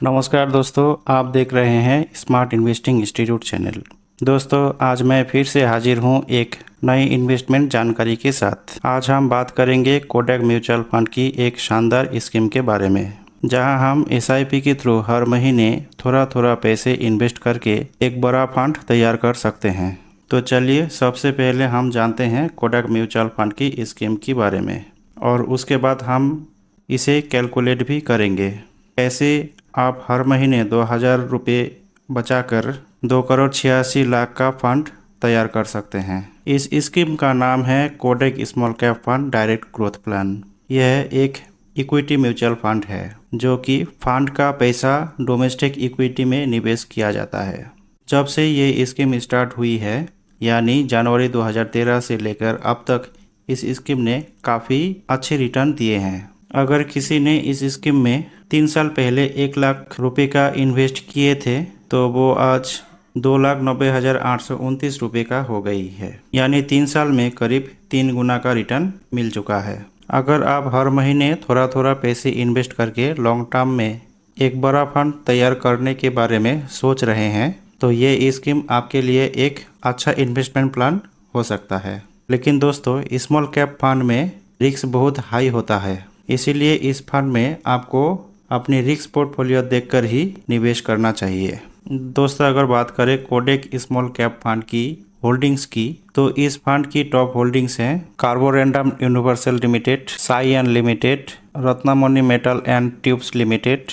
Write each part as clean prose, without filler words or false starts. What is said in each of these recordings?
नमस्कार दोस्तों, आप देख रहे हैं स्मार्ट इन्वेस्टिंग इंस्टीट्यूट चैनल। दोस्तों, आज मैं फिर से हाजिर हूं एक नई इन्वेस्टमेंट जानकारी के साथ। आज हम बात करेंगे कोटक म्यूचुअल फंड की एक शानदार स्कीम के बारे में, जहां हम एसआईपी के थ्रू हर महीने थोड़ा थोड़ा पैसे इन्वेस्ट करके एक बड़ा फंड तैयार कर सकते हैं। तो चलिए सबसे पहले हम जानते हैं कोटक म्यूचुअल फंड की स्कीम के बारे में, और उसके बाद हम इसे कैलकुलेट भी करेंगे। कैसे आप हर महीने 2000 रुपये बचाकर 2,86,00,000 का फंड तैयार कर सकते हैं। इस स्कीम का नाम है Kotak small cap fund direct growth plan. यह एक इक्विटी म्यूचुअल फंड है, जो कि फंड का पैसा डोमेस्टिक इक्विटी में निवेश किया जाता है। जब से ये स्कीम स्टार्ट हुई है, यानी जनवरी 2013 से लेकर अब तक, इस स्कीम ने काफ़ी अच्छे रिटर्न दिए हैं। अगर किसी ने इस स्कीम में 3 साल पहले 1 लाख रुपए का इन्वेस्ट किए थे, तो वो आज 2,90,829 रुपये का हो गई है। यानी 3 साल में करीब 3 गुना का रिटर्न मिल चुका है। अगर आप हर महीने थोड़ा थोड़ा पैसे इन्वेस्ट करके लॉन्ग टर्म में एक बड़ा फंड तैयार करने के बारे में सोच रहे हैं, तो ये स्कीम आपके लिए एक अच्छा इन्वेस्टमेंट प्लान हो सकता है। लेकिन दोस्तों, स्मॉल कैप फंड में रिस्क बहुत हाई होता है, इसीलिए इस फंड में आपको अपनी रिस्क पोर्टफोलियो देखकर ही निवेश करना चाहिए। दोस्तों, अगर बात करें कोटक स्मॉल कैप फंड की होल्डिंग्स की, तो इस फंड की टॉप होल्डिंग्स हैं carborundum universal limited, Cyient limited, Ratnamani metal and tubes limited,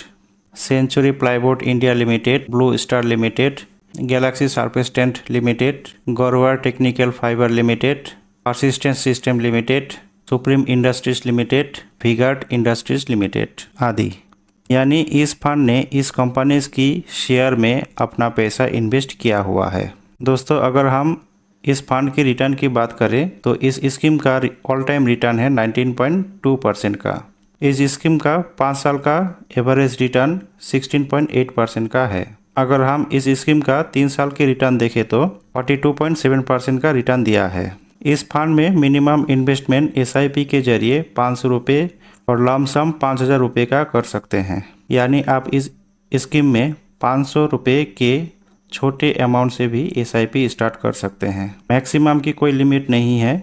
century plywood India limited, blue star limited, galaxy surfactants limited, Garware technical fibre limited, persistent system limited, supreme industries limited, V Guard industries limited आदि। यानी इस fund ने इस companies की share में अपना पैसा invest किया हुआ है। दोस्तों, अगर हम इस फंड के रिटर्न की बात करें, तो इस स्कीम का ऑल टाइम रिटर्न है 19.2% का। इस स्कीम का 5 साल का एवरेज रिटर्न 16.8% का है। अगर हम इस स्कीम का 3 साल के रिटर्न देखें, तो 42.7% का रिटर्न दिया है। इस फंड में मिनिमम इन्वेस्टमेंट एसआईपी के जरिए 500 रुपये और लमसम 5,000 रुपये का कर सकते हैं। यानी आप इस स्कीम में 500 रुपये के छोटे अमाउंट से भी एसआईपी स्टार्ट कर सकते हैं। मैक्सिमम की कोई लिमिट नहीं है,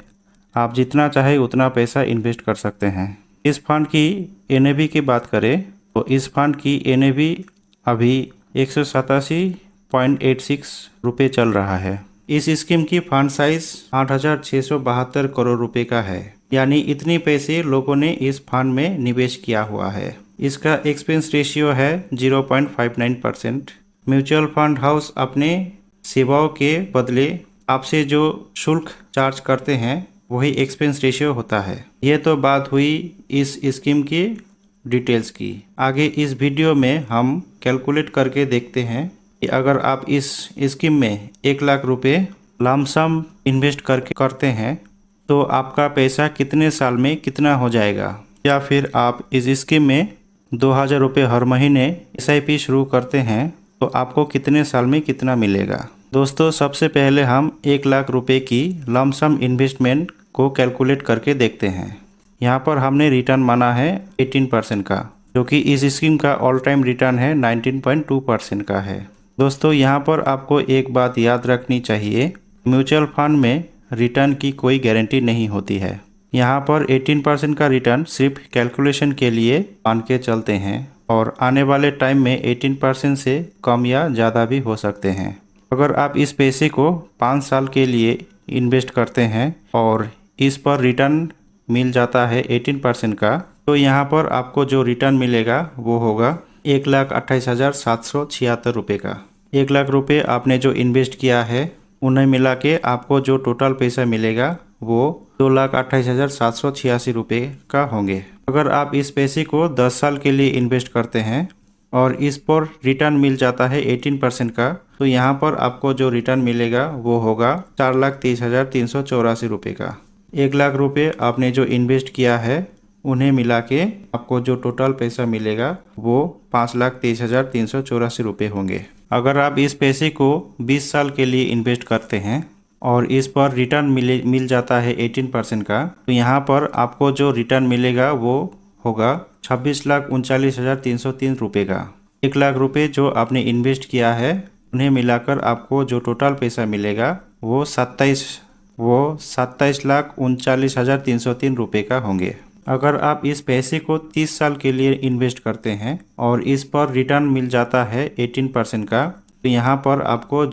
आप जितना चाहे उतना पैसा इन्वेस्ट कर सकते हैं। इस फंड की एनएवी की बात करें, तो इस फंड की एनएवी अभी 187.86 रुपये चल रहा है। इस स्कीम की फंड साइज 8,672 करोड़ रुपए का है। यानी इतनी पैसे लोगों ने इस फंड में निवेश किया हुआ है। इसका एक्सपेंस रेशियो है 0.59%। म्यूचुअल फंड हाउस अपने सेवाओं के बदले आपसे जो शुल्क चार्ज करते हैं, वही एक्सपेंस रेशियो होता है। ये तो बात हुई इस स्कीम की डिटेल्स की। आगे इस वीडियो में हम कैलकुलेट करके देखते हैं कि अगर आप इस स्कीम में 1 लाख रुपए लमसम इन्वेस्ट करते हैं, तो आपका पैसा कितने साल में कितना हो जाएगा। या फिर आप इस स्कीम में 2,000 रुपये हर महीने एसआईपी शुरू करते हैं, तो आपको कितने साल में कितना मिलेगा। दोस्तों, सबसे पहले हम 1 लाख रुपए की लमसम इन्वेस्टमेंट को कैलकुलेट करके देखते हैं। यहाँ पर हमने रिटर्न माना है 18% का, जो कि इस स्कीम का ऑल टाइम रिटर्न है 19.2% का है। दोस्तों, यहाँ पर आपको एक बात याद रखनी चाहिए, म्यूचुअल फंड में रिटर्न की कोई गारंटी नहीं होती है। यहाँ पर 18% का रिटर्न सिर्फ कैलकुलेशन के लिए मान के चलते हैं, और आने वाले टाइम में 18% से कम या ज़्यादा भी हो सकते हैं। अगर आप इस पैसे को 5 साल के लिए इन्वेस्ट करते हैं और इस पर रिटर्न मिल जाता है 18% का, तो यहाँ पर आपको जो रिटर्न मिलेगा वो होगा 1,28,776 रुपये का। 1 लाख रुपये आपने जो इन्वेस्ट किया है, उन्हें मिला के आपको जो टोटल पैसा मिलेगा वो 2,28,786 रुपये का होंगे। अगर आप इस पैसे को 10 साल के लिए इन्वेस्ट करते हैं और इस पर रिटर्न मिल जाता है 18% का, तो यहाँ पर आपको जो रिटर्न मिलेगा वो होगा 4,23,384 रुपये का। 1 लाख रुपये आपने जो इन्वेस्ट किया है, उन्हें मिला के आपको जो टोटल पैसा मिलेगा वो 5,23,384 रुपये होंगे। अगर आप इस पैसे को 20 साल के लिए इन्वेस्ट करते हैं और इस पर रिटर्न मिल जाता है 18% का, तो यहाँ पर आपको जो रिटर्न मिलेगा वो होगा 26,39,303 रुपये का। 1 लाख रुपए जो आपने इन्वेस्ट किया है उन्हें मिलाकर आपको जो टोटल पैसा मिलेगा वो 27,39,39,303 रुपये का होंगे। अगर आप इस पैसे को 30 साल के लिए इन्वेस्ट करते हैं और इस पर रिटर्न मिल जाता है 18% का, तो यहाँ पर आपको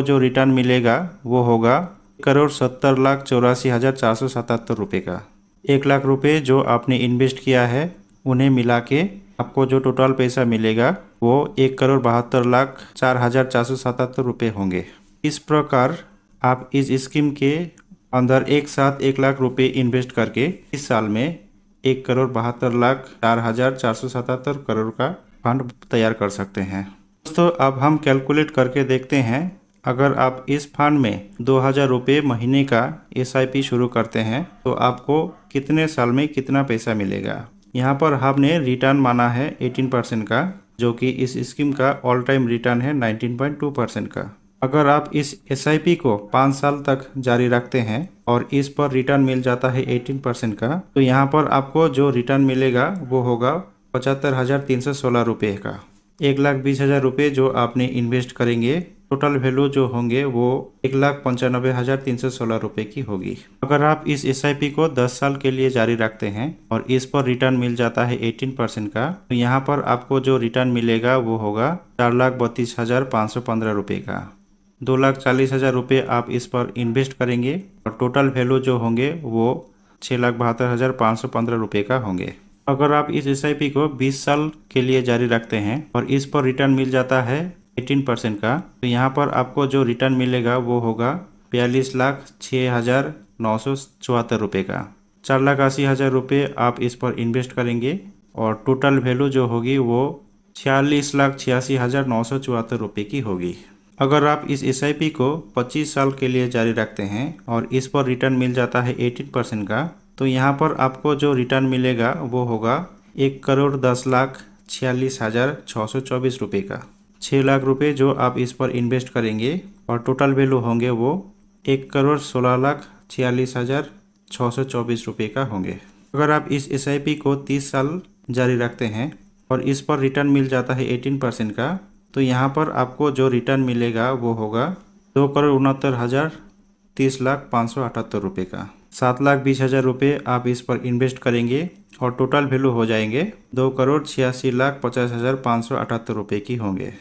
जो रिटर्न मिलेगा वो होगा 1,70,84,477 रुपये का। 1 लाख रुपए जो आपने इन्वेस्ट किया है उन्हें मिला के आपको जो टोटल पैसा मिलेगा वो 1,72,04,477 रुपये होंगे। इस प्रकार आप इस स्कीम के अंदर एक साथ 1 लाख रुपए इन्वेस्ट करके इस साल में 1,72,04,477 करोड़ का फंड तैयार कर सकते हैं। दोस्तों अब हम कैलकुलेट करके देखते हैं, अगर आप इस फंड में 2,000 रुपये महीने का SIP शुरू करते हैं तो आपको कितने साल में कितना पैसा मिलेगा। यहाँ पर हमने रिटर्न माना है 18% का, जो कि इस स्कीम का ऑल टाइम रिटर्न है 19.2% का। अगर आप इस SIP को 5 साल तक जारी रखते हैं और इस पर रिटर्न मिल जाता है 18% का, तो यहाँ पर आपको जो रिटर्न मिलेगा वो होगा 75,316 रुपये का। 1,20,000 रुपये जो आपने इन्वेस्ट करेंगे, टोटल वैल्यू जो होंगे वो 1,95,316 रुपये की होगी। अगर आप इस SIP को 10 साल के लिए जारी रखते हैं और इस पर रिटर्न मिल जाता है 18% का, तो यहाँ पर आपको जो रिटर्न मिलेगा वो होगा 4,32,515 रुपये का। 2,40,000 रुपये आप इस पर इन्वेस्ट करेंगे और टोटल वैल्यू जो होंगे वो 6,72,515 रुपये का होंगे। अगर आप इस SIP को 20 साल के लिए जारी रखते हैं और इस पर रिटर्न मिल जाता है 18% का, तो यहाँ पर आपको जो रिटर्न मिलेगा वो होगा 42,06,974 रुपये का। 4,80,000 रुपये आप इस पर इन्वेस्ट करेंगे और टोटल वैल्यू जो होगी वो 46,86,974 रुपये की होगी। अगर आप इस SIP को 25 साल के लिए जारी रखते हैं और इस पर रिटर्न मिल जाता है 18% का, तो यहाँ पर आपको जो रिटर्न मिलेगा वो होगा 1,10,46,624 रुपये का। 6 लाख रुपये जो आप इस पर इन्वेस्ट करेंगे और टोटल वैल्यू होंगे वो 1,16,46,624 रुपये का होंगे। अगर आप इस SIP को 30 साल जारी रखते हैं और इस पर रिटर्न मिल जाता है 18% का, तो यहाँ पर आपको जो रिटर्न मिलेगा वो होगा 2,69,30,578 रुपये का। 7,20,000 रुपये आप इस पर इन्वेस्ट करेंगे और टोटल वैल्यू हो जाएंगे 2,86,50,578 रुपये की होंगे।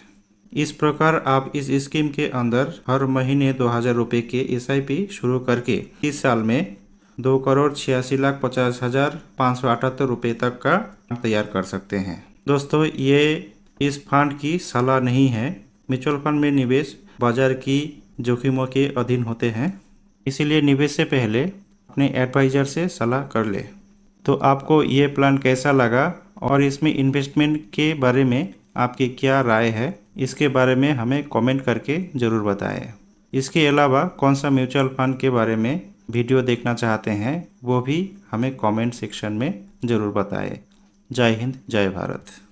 इस प्रकार आप इस स्कीम के अंदर हर महीने 2,000 रुपये के SIP शुरू करके 30 साल में 2,86,50,578 रुपये तक का तैयार कर सकते हैं। दोस्तों ये इस फंड की सलाह नहीं है। म्यूचुअल फंड में निवेश बाजार की जोखिमों के अधीन होते हैं, इसीलिए निवेश से पहले अपने एडवाइज़र से सलाह कर ले। तो आपको ये प्लान कैसा लगा और इसमें इन्वेस्टमेंट के बारे में आपकी क्या राय है, इसके बारे में हमें कमेंट करके ज़रूर बताएं। इसके अलावा कौन सा म्यूचुअल फंड के बारे में वीडियो देखना चाहते हैं वो भी हमें कमेंट सेक्शन में ज़रूर बताएं। जय हिंद, जय भारत।